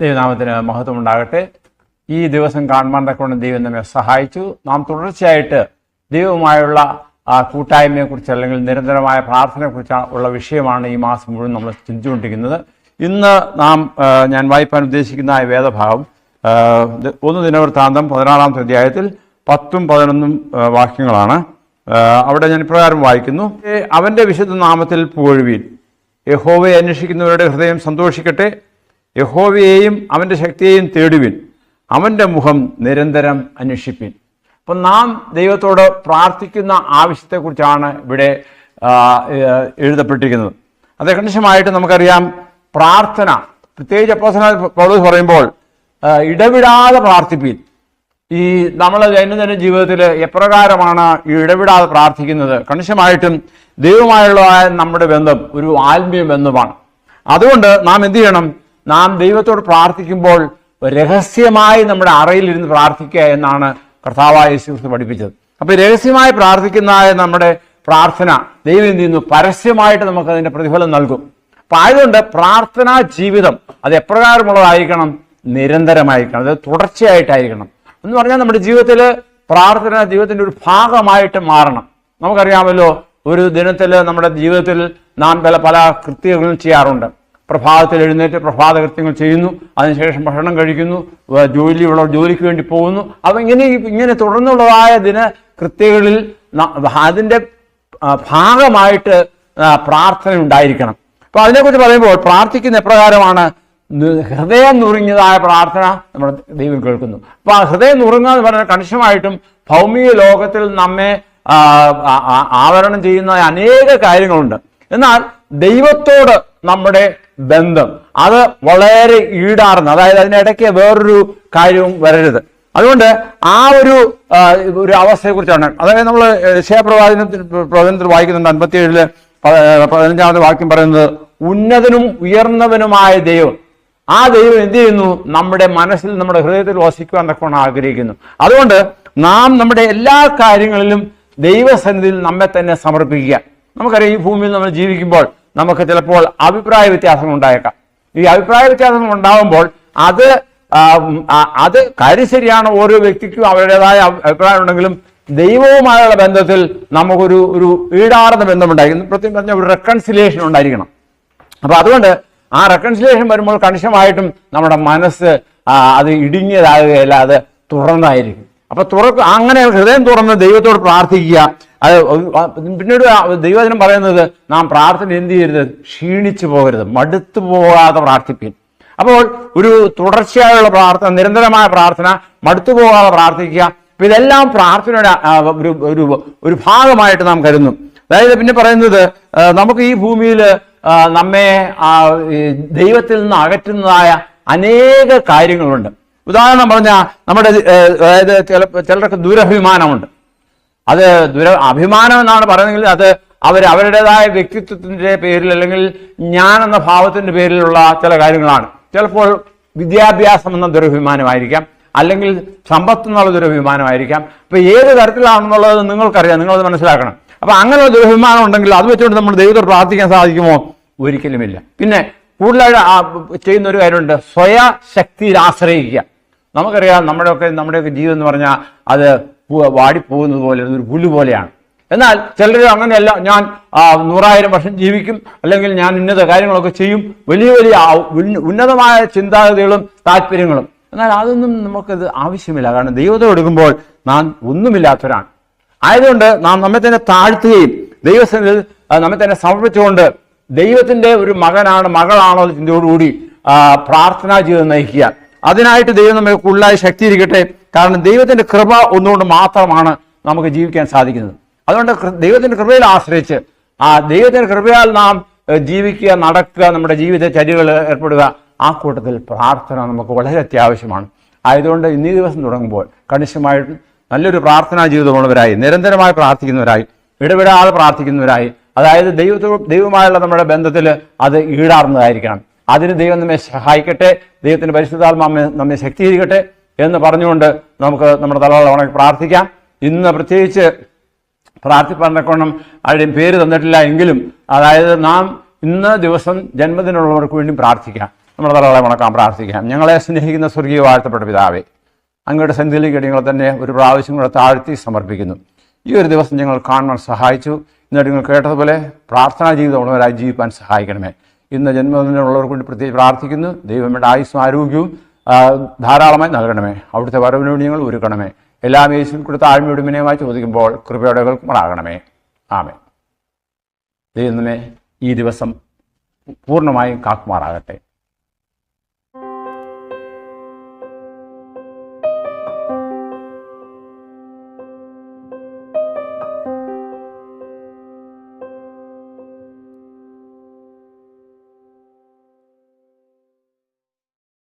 ദൈവനാമത്തിന് മഹത്വം ഉണ്ടാകട്ടെ. ഈ ദിവസം കാണുവാൻ തക്കവണ്ണം ദൈവം നമ്മെ സഹായിച്ചു. നാം തുടർച്ചയായിട്ട് ദൈവവുമായുള്ള കൂട്ടായ്മയെക്കുറിച്ച് അല്ലെങ്കിൽ നിരന്തരമായ പ്രാർത്ഥനയെക്കുറിച്ച് ഉള്ള വിഷയമാണ് ഈ മാസം മുഴുവൻ നമ്മൾ ചിന്തിച്ചുകൊണ്ടിരിക്കുന്നത്. ഇന്ന് ഞാൻ വായിപ്പാൻ ഉദ്ദേശിക്കുന്ന വേദഭാഗം 1 ദിനവൃത്താന്തം 14-ാമത്തെ അധ്യായത്തിൽ 10ഉം 11ഉം വാക്യങ്ങളാണ്. അവിടെ ഞാൻ ഇപ്രകാരം വായിക്കുന്നു: അവൻ്റെ വിശുദ്ധ നാമത്തിൽ പുകഴുവീൻ, യഹോവയെ അന്വേഷിക്കുന്നവരുടെ ഹൃദയം സന്തോഷിക്കട്ടെ. യഹോവയെയും അവൻ്റെ ശക്തിയെയും തേടുവിൻ, അവൻ്റെ മുഖം നിരന്തരം അന്വേഷിപ്പിൻ. അപ്പം നാം ദൈവത്തോട് പ്രാർത്ഥിക്കുന്ന ആവശ്യത്തെക്കുറിച്ചാണ് ഇവിടെ എഴുതപ്പെട്ടിരിക്കുന്നത്. അത് കണിശമായിട്ട് നമുക്കറിയാം. പ്രാർത്ഥന, പ്രത്യേകിച്ച് അപ്പോസ്തലനായ പൗലോസ് പറയുമ്പോൾ ഇടവിടാതെ പ്രാർത്ഥിപ്പീൻ. ഈ നമ്മളെ ദൈനംദിന ജീവിതത്തിൽ എപ്രകാരമാണ് ഈ ഇടവിടാതെ പ്രാർത്ഥിക്കുന്നത്? കണിശമായിട്ടും ദൈവമായുള്ള നമ്മുടെ ബന്ധം ഒരു ആത്മീയ ബന്ധമാണ്. അതുകൊണ്ട് നാം എന്ത് ചെയ്യണം? നാം ദൈവത്തോട് പ്രാർത്ഥിക്കുമ്പോൾ രഹസ്യമായി നമ്മുടെ അറയിലിരുന്ന് പ്രാർത്ഥിക്കുക എന്നാണ് കർത്താവായ യേശു പഠിപ്പിച്ചത്. അപ്പോൾ രഹസ്യമായി പ്രാർത്ഥിക്കുന്ന നമ്മുടെ പ്രാർത്ഥന ദൈവം എന്ത് ചെയ്യുന്നു? പരസ്യമായിട്ട് നമുക്കതിൻ്റെ പ്രതിഫലം നൽകും. അപ്പം ആയതുകൊണ്ട് പ്രാർത്ഥനാ ജീവിതം അത് എപ്രകാരമുള്ളതായിരിക്കണം? നിരന്തരമായിരിക്കണം, അത് തുടർച്ചയായിട്ടായിരിക്കണം. എന്ന് പറഞ്ഞാൽ നമ്മുടെ ജീവിതത്തിൽ പ്രാർത്ഥന ജീവിതത്തിൻ്റെ ഒരു ഭാഗമായിട്ട് മാറണം. നമുക്കറിയാമല്ലോ, ഒരു ദിനത്തിൽ നമ്മുടെ ജീവിതത്തിൽ നാം പല കൃത്യങ്ങളും ചെയ്യാറുണ്ട്. പ്രഭാതത്തിൽ എഴുന്നേറ്റ് പ്രഭാത കൃത്യങ്ങൾ ചെയ്യുന്നു, അതിനുശേഷം ഭക്ഷണം കഴിക്കുന്നു, ജോലിക്ക് വേണ്ടി പോകുന്നു. അപ്പം ഇങ്ങനെ തുടർന്നുള്ളതായ ദിനകൃത്യങ്ങളിൽ അതിൻ്റെ ഭാഗമായിട്ട് പ്രാർത്ഥന ഉണ്ടായിരിക്കണം. അപ്പോൾ അതിനെക്കുറിച്ച് പറയുമ്പോൾ പ്രാർത്ഥിക്കുന്ന എപ്രകാരമാണ്? ഹൃദയം നുറുങ്ങിയതായ പ്രാർത്ഥന നമ്മുടെ ദൈവം കേൾക്കുന്നു. അപ്പോൾ ആ ഹൃദയം നുറുങ്ങുക എന്ന് പറഞ്ഞാൽ കണിശമായിട്ടും ഭൗമിക ലോകത്തിൽ നമ്മെ ആവരണം ചെയ്യുന്ന അനേക കാര്യങ്ങളുണ്ട്. എന്നാൽ ദൈവത്തോട് നമ്മുടെ ബന്ധം അത് വളരെ ഈടാർന്ന്, അതായത് അതിനിടയ്ക്ക് വേറൊരു കാര്യവും വരരുത്. അതുകൊണ്ട് ആ ഒരു അവസ്ഥയെക്കുറിച്ചാണ്, അതായത് നമ്മൾ യശയ്യാപ്രവചനത്തിൽ വായിക്കുന്നുണ്ട്. 57 15-ാമത്തെ വാക്യം പറയുന്നത്, ഉന്നതനും ഉയർന്നവനുമായ ദൈവം, ആ ദൈവം എന്ത് ചെയ്യുന്നു? നമ്മുടെ മനസ്സിൽ, നമ്മുടെ ഹൃദയത്തിൽ വസിക്കുവാൻ തക്കവണ്ണം ആഗ്രഹിക്കുന്നു. അതുകൊണ്ട് നാം നമ്മുടെ എല്ലാ കാര്യങ്ങളിലും ദൈവസന്നിധിയിൽ നമ്മെ തന്നെ സമർപ്പിക്കുക. നമുക്കറിയാം, ഈ ഭൂമിയിൽ നമ്മൾ ജീവിക്കുമ്പോൾ നമുക്ക് ചിലപ്പോൾ അഭിപ്രായ വ്യത്യാസങ്ങൾ ഉണ്ടായേക്കാം. ഈ അഭിപ്രായ വ്യത്യാസങ്ങൾ ഉണ്ടാകുമ്പോൾ അത് കാര്യം ശരിയാണ്, ഓരോ വ്യക്തിക്കും അവരുടേതായ അഭിപ്രായം ഉണ്ടെങ്കിലും ദൈവവുമായുള്ള ബന്ധത്തിൽ നമുക്കൊരു ഈടാർന്ന ബന്ധമുണ്ടായിരിക്കുന്നു. പ്രത്യേകം പറഞ്ഞാൽ ഒരു റെക്കൺസിലിയേഷൻ ഉണ്ടായിരിക്കണം. അപ്പൊ അതുകൊണ്ട് ആ റെക്കൺസിലിയേഷൻ വരുമ്പോൾ കണിശമായിട്ടും നമ്മുടെ മനസ്സ് അത് ഇടുങ്ങിയതാകുകയല്ല, അത് തുറന്നായിരിക്കും. അപ്പൊ അങ്ങനെ ഹൃദയം തുറന്ന് ദൈവത്തോട് പ്രാർത്ഥിക്കുക. അത് പിന്നീട് ദൈവവചനം പറയുന്നത്, നാം പ്രാർത്ഥന എന്ത് ചെയ്യരുത്? ക്ഷീണിച്ചു പോകരുത്, മടുത്തു പോകാതെ പ്രാർത്ഥിപ്പിൻ. അപ്പോൾ ഒരു തുടർച്ചയായുള്ള പ്രാർത്ഥന, നിരന്തരമായ പ്രാർത്ഥന, മടുത്തു പോകാതെ പ്രാർത്ഥിക്കുക. അപ്പൊ ഇതെല്ലാം പ്രാർത്ഥനയുടെ ഒരു ഭാഗമായിട്ട് നാം കരുതുന്നു. അതായത് പിന്നെ പറയുന്നത്, നമുക്ക് ഈ ഭൂമിയിൽ നമ്മെ ദൈവത്തിൽ നിന്ന് അകറ്റുന്നതായ അനേക കാര്യങ്ങളുണ്ട്. ഉദാഹരണം പറഞ്ഞാൽ നമ്മുടെ അതായത് ചിലർക്ക് ദുരഭിമാനമുണ്ട്. അത് അഭിമാനം എന്നാണ് പറയുന്നതെങ്കിൽ അത് അവരുടേതായ വ്യക്തിത്വത്തിന്റെ പേരിൽ അല്ലെങ്കിൽ ഞാൻ എന്ന ഭാവത്തിന്റെ പേരിലുള്ള ചില കാര്യങ്ങളാണ്. ചിലപ്പോൾ വിദ്യാഭ്യാസം എന്ന ദുരഭിമാനമായിരിക്കാം, അല്ലെങ്കിൽ സമ്പത്ത് എന്നുള്ള ദുരഭിമാനമായിരിക്കാം. അപ്പൊ ഏത് തരത്തിലാണെന്നുള്ളത് നിങ്ങൾക്കറിയാം, നിങ്ങളത് മനസ്സിലാക്കണം. അപ്പൊ അങ്ങനെയുള്ള ദുരഭിമാനം ഉണ്ടെങ്കിൽ അത് വെച്ചുകൊണ്ട് നമ്മൾ ദൈവത്തോട് പ്രാർത്ഥിക്കാൻ സാധിക്കുമോ? ഒരിക്കലുമില്ല. പിന്നെ കൂടുതലായിട്ട് ചെയ്യുന്ന ഒരു കാര്യമുണ്ട്, സ്വയശക്തിയിൽ ആശ്രയിക്കുക. നമുക്കറിയാം, നമ്മുടെയൊക്കെ ജീവിതം എന്ന് പറഞ്ഞാൽ അത് വാടിപ്പോകുന്നത് പോലെ, ഒരു പുല്ല് പോലെയാണ്. എന്നാൽ ചിലർ അങ്ങനെയല്ല, ഞാൻ 100,000 വർഷം ജീവിക്കും, അല്ലെങ്കിൽ ഞാൻ ഇന്നത കാര്യങ്ങളൊക്കെ ചെയ്യും, വലിയ വലിയ ഉന്നതമായ ചിന്താഗതികളും താല്പര്യങ്ങളും. എന്നാൽ അതൊന്നും നമുക്കത് ആവശ്യമില്ല. കാരണം ദൈവത്തോട് എടുക്കുമ്പോൾ നാം ഒന്നുമില്ലാത്തവരാണ്. ആയതുകൊണ്ട് നാം നമ്മെ തന്നെ താഴ്ത്തുകയും ദൈവസന്നിധിയിൽ നമ്മെ തന്നെ സമർപ്പിച്ചുകൊണ്ട് ദൈവത്തിന്റെ ഒരു മകളാണോ ചിന്തയോടുകൂടി പ്രാർത്ഥനാ ജീവിതം നയിക്കുക. അതിനായിട്ട് ദൈവം നമ്മെ കൂടുതലായി ശക്തിയിരിക്കട്ടെ. കാരണം ദൈവത്തിന്റെ കൃപ ഒന്നുകൊണ്ട് മാത്രമാണ് നമുക്ക് ജീവിക്കാൻ സാധിക്കുന്നത്. അതുകൊണ്ട് ദൈവത്തിന്റെ കൃപയിൽ ആശ്രയിച്ച് ദൈവത്തിന്റെ കൃപയാൽ നാം ജീവിക്കുക, നടക്കുക, നമ്മുടെ ജീവിത ചര്യകൾ ഏർപ്പെടുക. ആ കൂട്ടത്തിൽ പ്രാർത്ഥന നമുക്ക് വളരെ അത്യാവശ്യമാണ്. ആയതുകൊണ്ട് ഇന്നീ ദിവസം തുടങ്ങുമ്പോൾ കണിശമായിട്ട് നല്ലൊരു പ്രാർത്ഥനാ ജീവിതമുള്ളവരായി, നിരന്തരമായി പ്രാർത്ഥിക്കുന്നവരായി, ഇടപെടാതെ പ്രാർത്ഥിക്കുന്നവരായി, അതായത് ദൈവമായുള്ള നമ്മുടെ ബന്ധത്തിൽ അത് ഈടാർന്നതായിരിക്കണം. അതിന് ദൈവം നമ്മെ സഹായിക്കട്ടെ, ദൈവത്തിന്റെ പരിശുദ്ധാത്മാവ് നമ്മെ ശക്തീകരിക്കട്ടെ എന്ന് പറഞ്ഞുകൊണ്ട് നമുക്ക് നമ്മുടെ തലകളെ ഉണക്കി പ്രാർത്ഥിക്കാം. ഇന്ന് പ്രത്യേകിച്ച് പ്രാർത്ഥിപ്പാൻ ആരുടെയും പേര് തന്നിട്ടില്ല എങ്കിലും, അതായത് നാം ഇന്ന് ദിവസം ജന്മദിനമുള്ളവർക്ക് വേണ്ടി പ്രാർത്ഥിക്കാം. നമ്മുടെ തലകളെ വണക്കാൻ പ്രാർത്ഥിക്കാം. ഞങ്ങളെ സ്നേഹിക്കുന്ന സ്വർഗീയ വാഴ്ത്തപ്പെട്ട പിതാവേ, അങ്ങയുടെ സന്നിധിയിലേക്ക് ഞങ്ങൾ തന്നെ ഒരു പ്രാവശ്യം കൂടെ താഴ്ത്തി സമർപ്പിക്കുന്നു. ഈ ഒരു ദിവസം ഞങ്ങൾ കാണുവാൻ സഹായിച്ചു. എന്നിട്ട് നിങ്ങൾ കേട്ടതുപോലെ പ്രാർത്ഥനാ ജീവിതമുള്ളവരായി ജീവിക്കാൻ സഹായിക്കണമേ. ഇന്ന് ജന്മദിനമുള്ളവർക്ക് വേണ്ടി പ്രത്യേകിച്ച് പ്രാർത്ഥിക്കുന്നു. ദൈവങ്ങളുടെ ആയുസ്സും ആരോഗ്യവും ധാരാളമായി നൽകണമേ. അവിടുത്തെ വരവിനോട് ഞങ്ങൾ ഒരുക്കണമേ. എല്ലാം യേശുവിൽ കൂടെ താഴ്മയോടും വിനയമായി ചോദിക്കുമ്പോൾ കൃപയോടെ കേൾക്കുമാറാകണമേ. ആമേൻ. ദൈവമേ ഈ ദിവസം പൂർണ്ണമായും കാക്കുമാറാകട്ടെ.